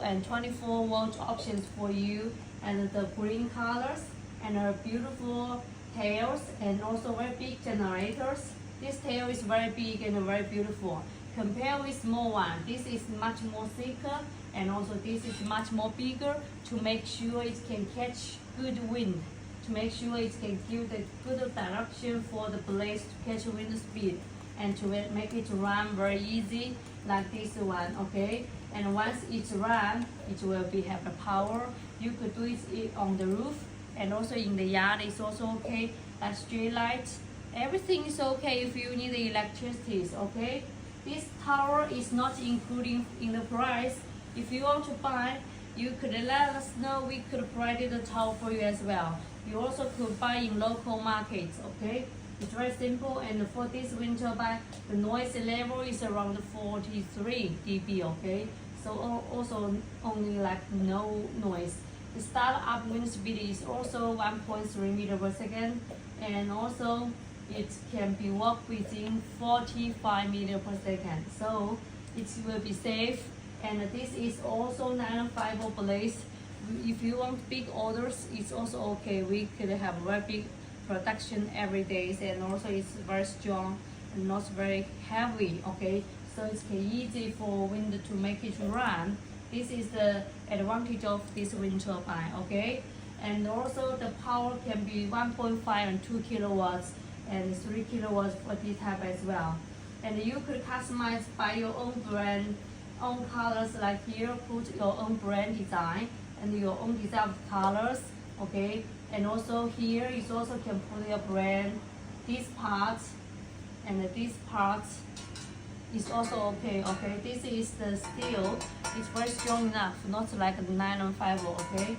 and 24-volt options for you, and the green colors, and beautiful tails, and also very big generators. This tail is very big and very beautiful. Compared with small one, this is much more thicker, and also this is much more bigger to make sure it can catch good wind, to make sure it can give the good direction for the blades to catch wind speed, and to make it run very easy like this one, okay? And once it's run, it will have the power. You could do it on the roof, and also in the yard it's also okay, like street lights. Everything is okay if you need the electricity, okay? This tower is not including in the price. If you want to buy, you could let us know. We could provide the tower for you as well. You also could buy in local markets, okay? It's very simple, and for this wind turbine, the noise level is around 43 dB, okay? So also only like no noise. The start-up wind speed is also 1.3 meter per second, and also it can be worked within 45 meter per second. So it will be safe, and this is also nylon fiber blades. If you want big orders, it's also okay. We could have very big production every day, and also it's very strong and not very heavy, okay? So it's easy for wind to make it run. This is the advantage of this wind turbine, okay? And also the power can be 1.5 and 2 kilowatts and 3 kilowatts for this type as well. And you could customize by your own brand, own colors, like here, put your own brand design and your own design colors, okay? And also here is also can put your brand. This part and this part is also okay, okay? This is the steel. It's very strong enough, not like the nylon fiber, okay?